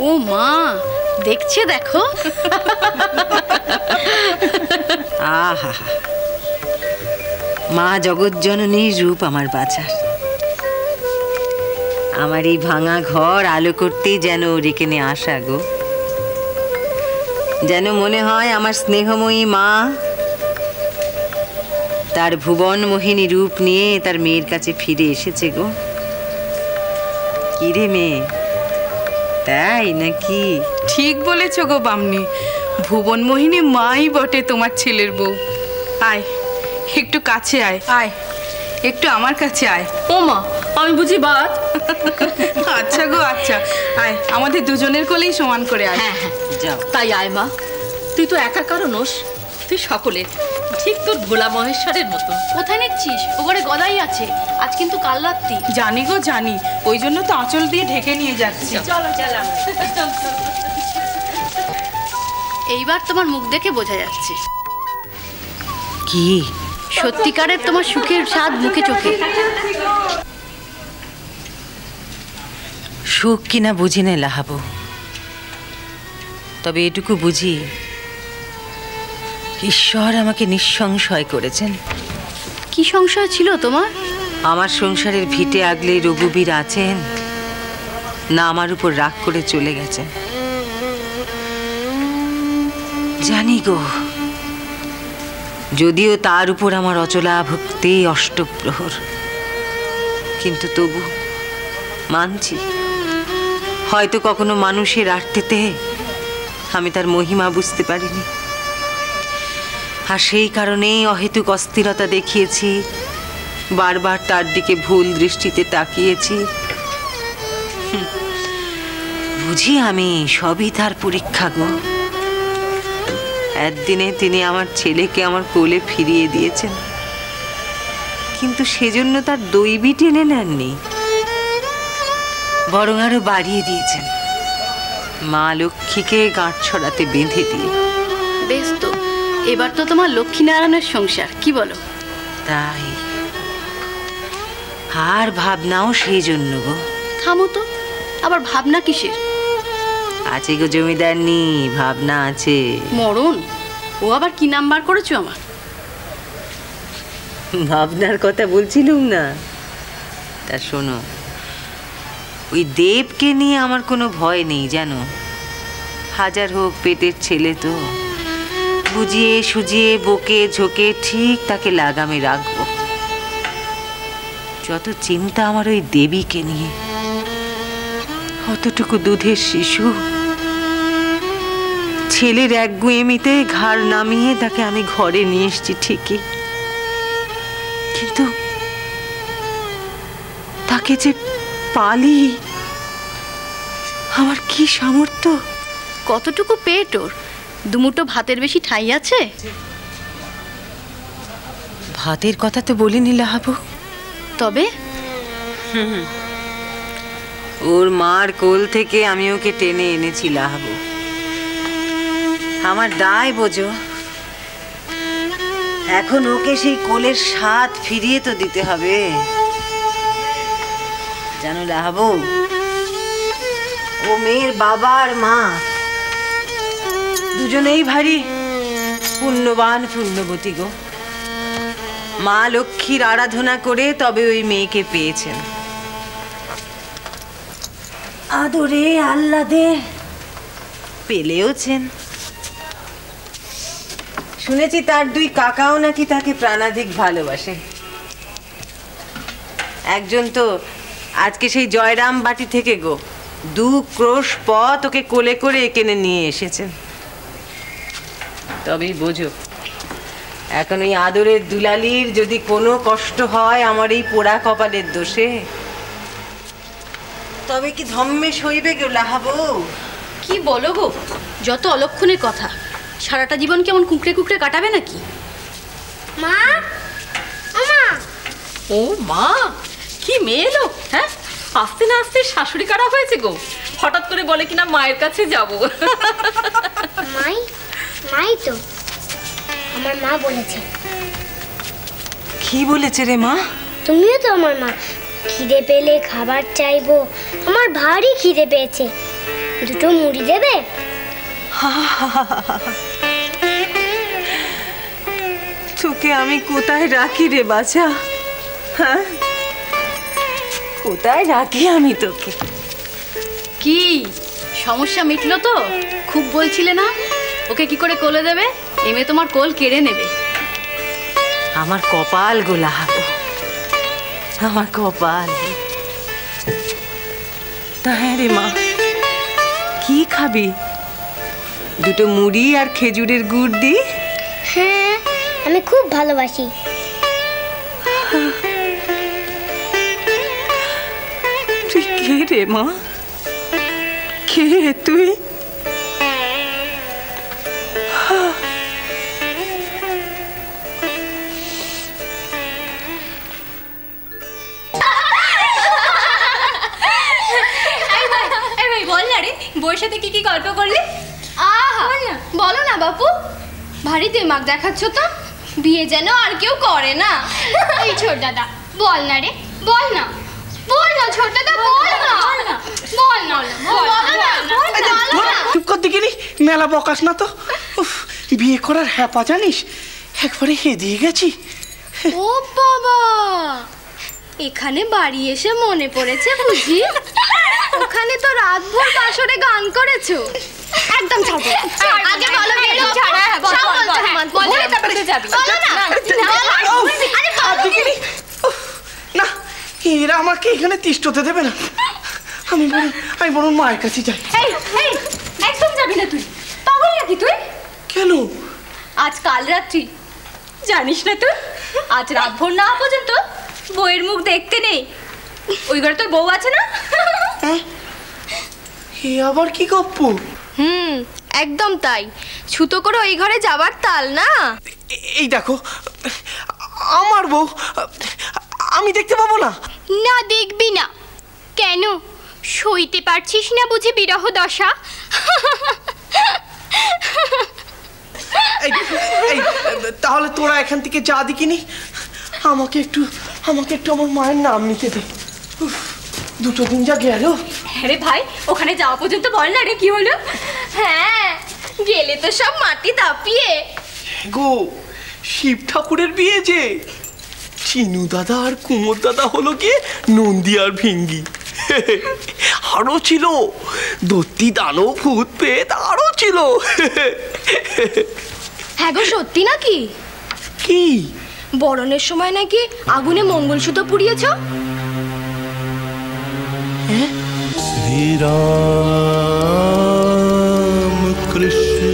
ও মা, দেখছে দেখো। আহা, মা জগৎজননীর রূপ আমার বাঁচার। আমার এই ভাঙা ঘর আলো করতেই যেন ওর এখানে আসা গো। যেন মনে হয় আমার স্নেহময়ী মা তার ভুবন মোহিনী রূপ নিয়ে তার মেয়ের কাছে ফিরে এসেছে গো। কি রে মেয়ে, তাই নাকি? ঠিক বলেছ গো বামনি, ভুবন মোহিনী মাই বটে তোমার ছেলের বউ। আয় একটু কাছে আয়, আয় একটু আমার কাছে আয়। ও মা, আমি বুঝি বাদ? আচ্ছা গো আচ্ছা, আয় আমাদের দুজনের কোলেই সমান করে আয়। হ্যাঁ হ্যাঁ, যাও। তাই আয় মা, তুই তো একা কারো নোস, তুই সকলের, ঠিক তোর ভোলা মহেশ্বরের মতো। কোথায় নিচ্ছিস? ও ঘরে গদাই আছে, আজ কিন্তু কাল রাত্রি। জানি গো জানি, ওই জন্য তো আঁচল দিয়ে ঢেকে নিয়ে যাচ্ছি। চলো চলো। এইবার তোমার মুখ দেখে বোঝা যাচ্ছে কি সত্যিকারের তোমার সুখের স্বাদ মুখে চোখে। সুখ কিনা বুঝি না লাহাবো, তবে এটুকু বুঝি ঈশ্বর আমাকে নিঃসংশয় করেছেন। কি সংশয় ছিল তোমার? আমার সংসারের ভিটে আগলে রঘুবীর আছেন না আমার উপর রাগ করে চলে গেছেন। জানি গো, যদিও তার উপর আমার অচলা ভক্তি অষ্টপ্রহর, কিন্তু তবু মানছি হয়তো কখনো মানুষের আর্তিতে আমি তার মহিমা বুঝতে পারিনি, আর সেই কারণেই অহেতুক অস্থিরতা দেখিয়েছি, বারবার তার দিকে ভুল দৃষ্টিতে তাকিয়েছি। বুঝি আমি সবই তার পরীক্ষা গো। একদিনে তিনি আমার ছেলেকে আমার কোলে ফিরিয়ে দিয়েছেন, কিন্তু সেজন্য তার দৈবী টেনে নেননি, বরং আরো বাড়িয়ে দিয়েছেন মা লক্ষ্মীকে গাঁট ছড়াতে বেঁধে দিয়ে। বেশ তো, এবার তো তোমার লক্ষ্মীনারায়ণের সংসার, কি বলো? তাই আর ভাবনাও সেই জন্য গো। থামো তো, আবার ভাবনা কিসের? আছে গো জমিদারনি, ভাবনা আছে। মরণ, ও আবার কি নাম্বার করেছো আমার? ভাবনার কথা বলছিলুম না, তা শোনো, ওই দেবকে নিয়ে আমার কোনো ভয় নেই জানো। হাজার হোক পেটের ছেলে তো, বুঝিয়ে সুজিয়ে বকে ঝোঁকে ঠিক তাকে লাগামে রাখবো। যত চিন্তা আমার ওই দেবীকে নিয়ে। অতটুকু দুধের শিশু, ছেলের এক গুয়েমিতে ঘাড় নামিয়ে তাকে আমি ঘরে নিয়ে এসেছি ঠিকই, কিন্তু তাকে যে পালি আমার কি সামর্থ্য। কতটুকু পেট ওর? দুমুটো ভাতের বেশি ঠাঁই আছে? ভাতের কথা তো বলিনি লাহাবু। তবে ওর মার কোল থেকে আমি ওকে টেনে এনেছি লাহাবু। আমার দায় বোঝো, এখন ওকে সেই কোলের স্বাদ ফিরিয়ে তো দিতে হবে। জানো লাহাবু, ও মেয়ের বাবা আর মা দুজনেই ভারী পুণ্যবান পুণ্যবতী গো। মা লক্ষ্মীর আরাধনা করে তবে ওই মেয়েকে পেয়েছেন। আদরে আহ্লাদে পেলেওছেন। শুনেছি তার দুই কাকাও নাকি তাকে প্রাণাধিক ভালোবাসে। একজন তো আজকে সেই জয়রাম বাটি থেকে গো 2 ক্রোশ পথ ওকে কোলে করে এখানে নিয়ে এসেছেন। তবেই বোঝো, এখন ওই আদরের দুলালির যদি কোনো কষ্ট হয় আমার এই পোড়া কপালের দোষে, তবে কি ধম্মে সইবে গো লাহাবু? কি বলো গো, যত অলক্ষণের কথা। সারাটা জীবন কেমন কুকড়ে কুকড়ে কাটাবে নাকি? মা, মা, ও মা, কি মেয়ে এলো! হ্যাঁ, আসতে না আসতে শাশুড়ি কাটা হয়েছে গো। হঠাৎ করে বলে কিনা মায়ের কাছে যাব। মাই, মাই তো আমার মা বলেছে। কি বলেছে রে মা? তুমিও তো আমার মা। খিদে পেলে খাবার চাইবো, আমার ভারী খিদে পেয়েছে, দুটো মুড়ি দেবে? তোকে আমি কোথায় রাখি রে বাছা? হ্যাঁ, কোথায় রাখি আমি তোকে? কি সমস্যা মিটলো তো? খুব বলছিলে না ওকে কি করে কোলে দেবে, এমে তোমার কোল কেড়ে নেবে। আমার কপাল গোলাপ, আমার কপাল। হ্যাঁ রে মা, কি খাবি? দুটো মুড়ি আর খেজুরের গুড় দি। হ্যাঁ, আমি খুব ভালোবাসি। তুই কে রে মা? কে তুই? বল না রে, বউয়ের সাথে কি কি গল্প করলি? আহা, বলো না বাপু, ভারী দিমাগ দেখাচ্ছ তো। বিয়ে যেন আর কেউ করে না। এই ছোট দাদা বল না রে, বল না, বল না ছোট দাদা, বল না, বল না, চুপ করতে গেলি, মেলা বকাস না তো। উফ, বিয়ে করার হ্যাপা জানিস, একবারে হেদিয়ে গেছি। ও বাবা, এখানে বাড়ি এসে মনে পড়েছে বুঝি? ওখানে তো রাতভর বাসরে গান করেছো। একদম ছাড়ো, আগে বলো বেরো, ছাড়া সব বলতে হয়, বলে তারপরে যাবি। বলো না, আরে বলো না, এরা আমাকে এখানে তিষ্ঠতে দেবে না। আমি বরং মায়ের কাছে যাই। এই এই একদম যাবি না তুই, পাগল নাকি তুই? কেন? আজ কাল রাত্রি জানিস না তুই? আজ রাতভর না পর্যন্ত বউয়ের মুখ দেখতে নেই। ওই ঘরে তোর বউ আছে না? এ আবার কি গপ্প? একদম তাই, ছুতো করে ওই ঘরে যাবার তাল না। এই দেখো, আমার বউ, আমি দেখতে পাবো না? না, দেখবি না। কেন, সইতে পারছিস না বুঝি বিরহ দশা? এই তাহলে তোরা এখান থেকে যা দিকিনি, আমাকে একটু আমার মায়ের নাম নিতে দে। উফ, দুটো দিন যা গেল। আরে ভাই, ওখানে যাওয়া পর্যন্ত বল না রে কি হলো? হ্যাঁ, গেলে তো সব মাটি দাপিয়ে। গো, শিব ঠাকুরের বিয়ে যে, চিনু দাদা আর কুমোর দাদা হলো গিয়ে নন্দী আর ভিঙ্গি। আরো ছিল দত্তি, দানব, ভূত, পেত, আরো ছিল। হ্যাঁ গো, সত্যি নাকি? কি বরণের সময় নাকি আগুনে মঙ্গলসূত্র পুড়িয়েছ? श्री राम कृष्ण